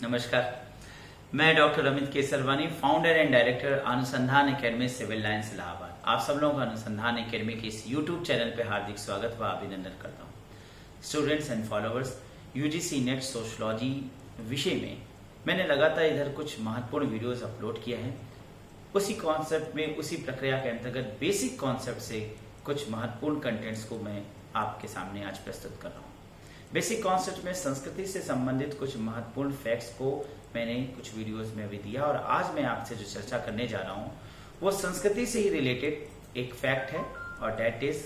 नमस्कार, मैं doctor Amit Kesarwani, founder and director अनुसंधान एकेडमी सिविल लाइंस इलाहाबाद। आप सब लोगों का अनुसंधान एकेडमी के इस यूट्यूब चैनल पे हार्दिक स्वागत व अभिनंदन करता हूँ। Students and followers, UGC net sociology विषय में मैंने लगातार इधर कुछ महत्वपूर्ण वीडियोस अपलोड किया है। उसी कॉन्सेप्ट में, उसी प्रक्रिया के अंतर्गत बेसिक कॉन्सेप्ट से कुछ महत्वपूर्ण कंटेंट्स को मैं आपके सामने आज प्रस्तुत कर रहा हूँ। बेसिक कॉन्सेप्ट में संस्कृति से संबंधित कुछ महत्वपूर्ण फैक्ट्स को मैंने कुछ वीडियोस में भी दिया और आज मैं आपसे जो चर्चा करने जा रहा हूं वो संस्कृति से ही रिलेटेड एक फैक्ट है और दैट इज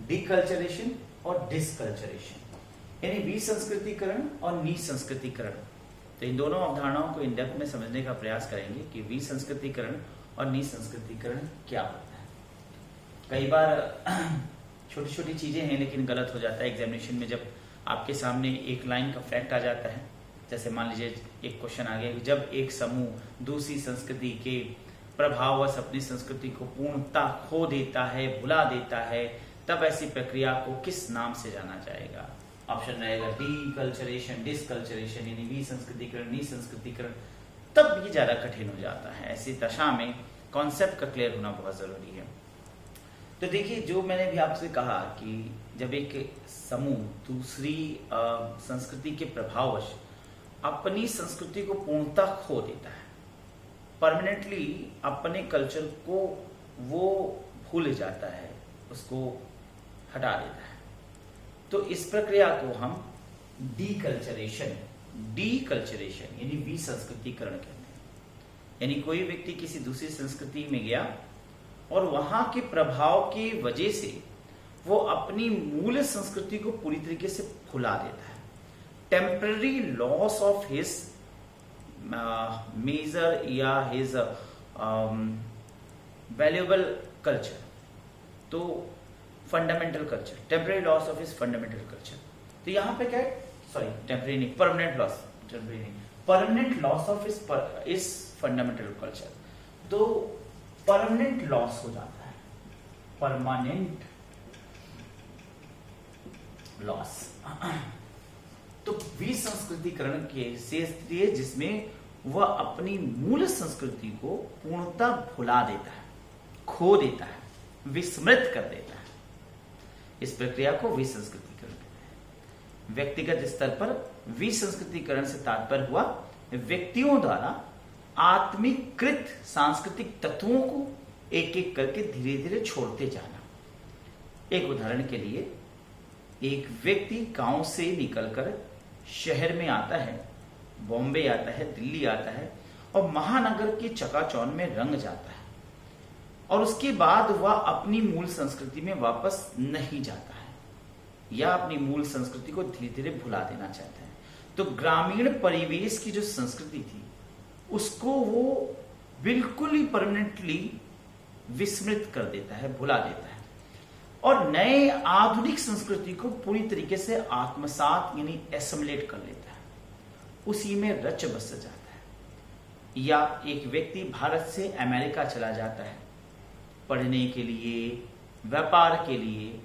डीकल्चरेशन और डिसकल्चरेशन, यानी विसंस्कृतिकरण और निसंस्कृतिकरण। तो इन दोनों अवधारणाओं को इन डेप्थ में समझने का प्रयास करेंगे कि विसंस्कृतिकरण और निसंस्कृतिकरण क्या होता है। कई बार छोटी छोटी चीजें हैं लेकिन गलत हो जाता है एग्जामिनेशन में। जब आपके सामने एक लाइन का फैक्ट आ जाता है, जैसे मान लीजिए एक क्वेश्चन आ गया, जब एक समूह दूसरी संस्कृति के प्रभाववश अपनी संस्कृति को पूर्णता खो देता है, भुला देता है, तब ऐसी प्रक्रिया को किस नाम से जाना जाएगा? ऑप्शन रहेगा डीकल्चरेशन, डिसकल्चरेशन, यानी विसंस्कृतिकरण, निसंस्कृतिकरण। तब ये ज्यादा कठिन हो जाता है। ऐसी दशा में कॉन्सेप्ट का क्लियर होना बहुत जरूरी है। तो देखिए, जो मैंने भी आपसे कहा कि जब एक समूह दूसरी संस्कृति के प्रभाववश अपनी संस्कृति को पूर्णता खो देता है, परमानेंटली अपने कल्चर को वो भूल जाता है, उसको हटा देता है, तो इस प्रक्रिया को हम डीकल्चरेशन यानी विसंस्कृतिकरण कहते हैं। यानी कोई व्यक्ति किसी दूसरी संस्कृति में गया और वहां के प्रभाव की वजह से वो अपनी मूल संस्कृति को पूरी तरीके से भुला देता है। Temporary loss of his major या हिज वैल्यूएबल कल्चर, तो fundamental culture, temporary loss of his fundamental culture. तो यहां पे क्या है, सॉरी टेम्पररी नहीं, permanent loss of his fundamental culture. तो परमानेंट लॉस हो जाता है, परमानेंट लॉस। तो विसंस्कृतिकरण के से जिसमें वह अपनी मूल संस्कृति को पूर्णतः भुला देता है, खो देता है, विस्मृत कर देता है। इस प्रक्रिया को विसंस्कृतिकरण कहते हैं। व्यक्तिगत स्तर पर विसंस्कृतिकरण से तात्पर्य हुआ व्यक्तियों द्वारा आत्मीकृत सांस्कृतिक तत्वों को एक एक करके धीरे धीरे छोड़ते जाना। एक उदाहरण के लिए, एक व्यक्ति गांव से निकलकर शहर में आता है, बॉम्बे आता है, दिल्ली आता है और महानगर की चकाचौंध में रंग जाता है और उसके बाद वह अपनी मूल संस्कृति में वापस नहीं जाता है या अपनी मूल संस्कृति को धीरे धीरे भुला देना चाहता है। तो ग्रामीण परिवेश की जो संस्कृति थी उसको वो बिल्कुल ही परमानेंटली विस्मृत कर देता है, भुला देता है और नए आधुनिक संस्कृति को पूरी तरीके से आत्मसात यानी एसिमिलेट कर लेता है, उसी में रच बस जाता है। या एक व्यक्ति भारत से अमेरिका चला जाता है पढ़ने के लिए, व्यापार के लिए।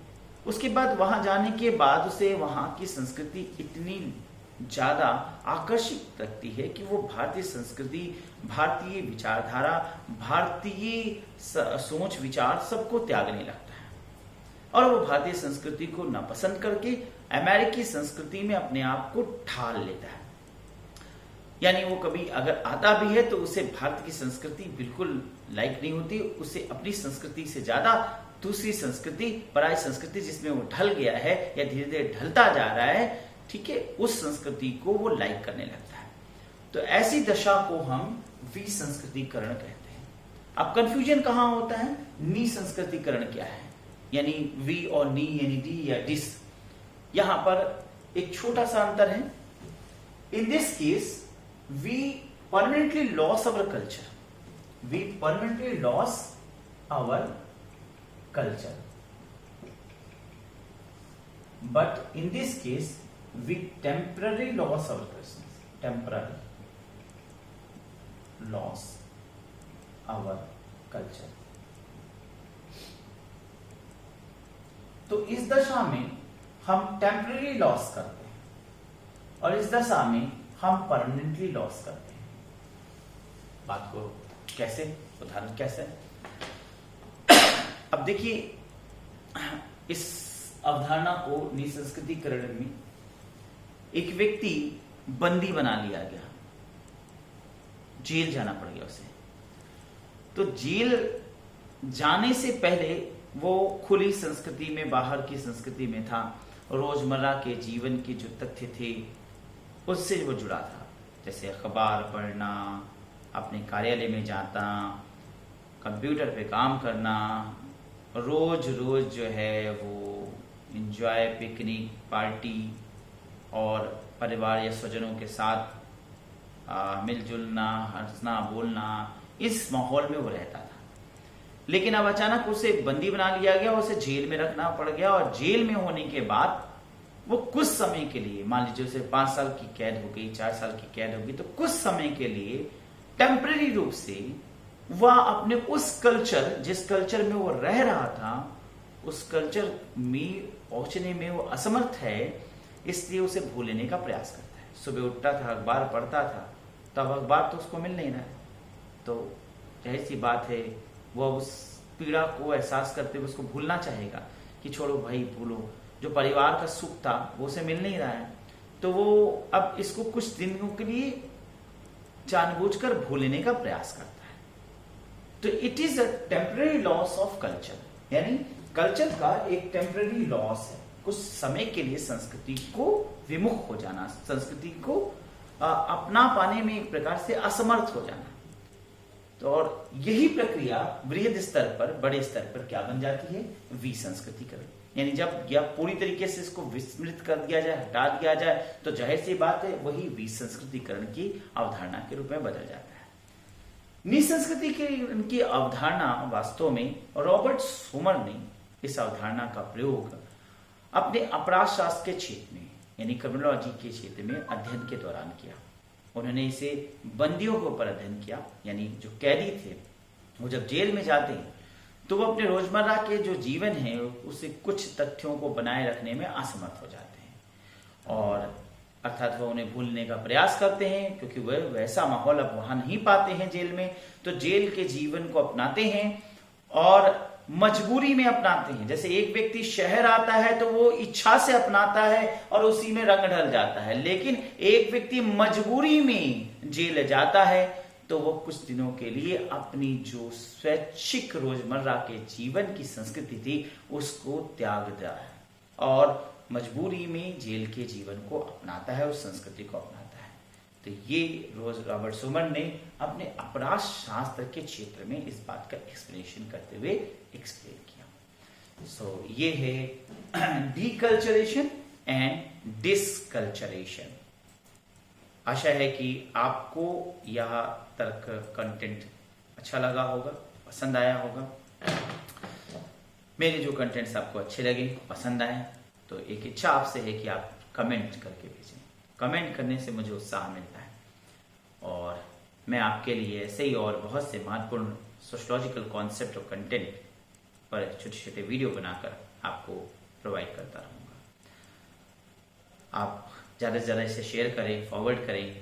उसके बाद वहां जाने के बाद उसे वहां की संस्कृति इतनी ज्यादा आकर्षित रखती है कि वो भारतीय संस्कृति, भारतीय विचारधारा, भारतीय सोच विचार सबको त्यागने लगता है और वो भारतीय संस्कृति को नापसंद करके अमेरिकी संस्कृति में अपने आप को ढाल लेता है। यानी वो कभी अगर आता भी है तो उसे भारत की संस्कृति बिल्कुल लाइक नहीं होती, उसे अपनी संस्कृति से ज्यादा दूसरी संस्कृति, पराई संस्कृति जिसमें वो ढल गया है या धीरे धीरे ढलता जा रहा है, ठीक है, उस संस्कृति को वो लाइक करने लगता है। तो ऐसी दशा को हम विसंस्कृतिकरण कहते हैं। अब कंफ्यूजन कहां होता है? निसंस्कृतिकरण क्या है, यानी वी और नी यानी डी या डिस। यहां पर एक छोटा सा अंतर है। In this case we permanently loss our culture, we permanently loss our culture, but in this case we temporarily loss our culture, temporary loss our culture। तो इस दशा में हम टेम्पररी लॉस करते हैं और इस दशा में हम परमानेंटली लॉस करते हैं। बात को कैसे, उदाहरण कैसे? अब देखिए, इस अवधारणा को निसंस्कृतिकरण में एक व्यक्ति बंदी बना लिया गया, जेल जाना पड़ गया उसे। तो जेल जाने से पहले वो खुली संस्कृति में, बाहर की संस्कृति में था, रोजमर्रा के जीवन के जो तथ्य थे उससे वो जुड़ा था, जैसे अखबार पढ़ना, अपने कार्यालय में जाना, कंप्यूटर पे काम करना, रोज रोज जो है वो एंजॉय, पिकनिक, पार्टी और परिवार या स्वजनों के साथ मिलजुलना, हंसना, बोलना, इस माहौल में वो रहता था। लेकिन अब अचानक उसे बंदी बना लिया गया, उसे जेल में रखना पड़ गया, और जेल में होने के बाद वो कुछ समय के लिए, मान लीजिए उसे 5 साल की कैद हो गई, 4 साल की कैद हो गई, तो कुछ समय के लिए टेम्पररी रूप से वह अपने उस कल्चर, जिस कल्चर में वो रह रहा था, उस कल्चर में पहुंचने में वो असमर्थ है, इसलिए उसे भूलने का प्रयास करता है। सुबह उठता था, अखबार पढ़ता था, तब अखबार तो उसको मिल नहीं रहा है, तो जाहिर सी बात है वो उस पीड़ा को एहसास करते हुए उसको भूलना चाहेगा कि छोड़ो भाई, भूलो, जो परिवार का सुख था वो उसे मिल नहीं रहा है, तो वो अब इसको कुछ दिनों के लिए जानबूझकर भूलने का प्रयास करता है। तो it is a temporary loss of culture, यानी कल्चर का एक टेम्पररी लॉस है, कुछ समय के लिए संस्कृति को विमुख हो जाना, संस्कृति को अपना पाने में एक प्रकार से असमर्थ हो जाना। तो और यही प्रक्रिया वृहद स्तर पर, बड़े स्तर पर क्या बन जाती है? विसंस्कृतिकरण। यानी जब यह पूरी तरीके से इसको विस्मृत कर दिया जाए, हटा दिया जाए, तो जाहिर सी बात है वही विसंस्कृतिकरण की अवधारणा के रूप में बदल जाता है। निसंस्कृतिकरण की अवधारणा वास्तव में रॉबर्ट सोमर ने इस अवधारणा का प्रयोग अपने अपराध शास्त्र के क्षेत्र में, यानी क्रिमिनोलॉजी के क्षेत्र में अध्ययन के दौरान किया। उन्होंने इसे बंदियों के ऊपर अध्ययन किया, यानी जो कैदी थे वो जब जेल में जाते हैं तो वो अपने रोजमर्रा के जो जीवन है उसे कुछ तथ्यों को बनाए रखने में असमर्थ हो जाते हैं, और अर्थात वह उन्हें भूलने का प्रयास करते हैं, क्योंकि वह वैसा माहौल अब वहां नहीं पाते हैं जेल में, तो जेल के जीवन को अपनाते हैं और मजबूरी में अपनाते हैं। जैसे एक व्यक्ति शहर आता है तो वो इच्छा से अपनाता है और उसी में रंग ढल जाता है, लेकिन एक व्यक्ति मजबूरी में जेल जाता है तो वो कुछ दिनों के लिए अपनी जो स्वैच्छिक रोजमर्रा के जीवन की संस्कृति थी उसको त्याग देता है और मजबूरी में जेल के जीवन को अपनाता है, उस संस्कृति को अपनाता है। तो ये रॉबर्ट सोमर ने अपने अपराध शास्त्र के क्षेत्र में इस बात का एक्सप्लेनेशन करते हुए एक्सप्लेन किया। सो ये है डीकल्चरेशन एंड डिसकल्चरेशन। आशा है कि आपको यह तर्क कंटेंट अच्छा लगा होगा, पसंद आया होगा। मेरे जो कंटेंट्स आपको अच्छे लगे, पसंद आए, तो एक इच्छा आपसे है कि आप कमेंट करके भेजें। कमेंट करने से मुझे उत्साह मिलता है और मैं आपके लिए ऐसे ही और बहुत से महत्वपूर्ण सोशियोलॉजिकल कॉन्सेप्ट और कंटेंट पर छोटे छोटे वीडियो बनाकर आपको प्रोवाइड करता रहूँगा। आप ज़्यादा से ज़्यादा इसे शेयर करें, फॉरवर्ड करें।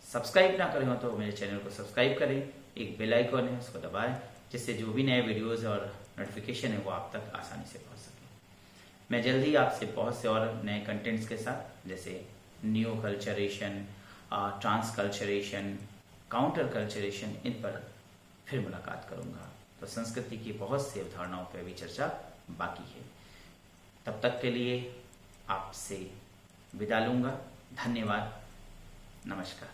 सब्सक्राइब ना करें हो तो मेरे चैनल को सब्सक्राइब करें, एक बेल आइकन है उसको दबाएं, जिससे जो भी नए वीडियोस और नोटिफिकेशन है वो आप तक आसानी से पहुंच सके। मैं जल्द ही आपसे बहुत से और नए कंटेंट्स के साथ, जैसे new culturation, trans culturation, counter culturation, इन पर फिर मुलाकात करूंगा। तो संस्कृति की बहुत सी अवधारणाओं पर भी चर्चा बाकी है। तब तक के लिए आपसे विदा लूंगा। धन्यवाद, नमस्कार।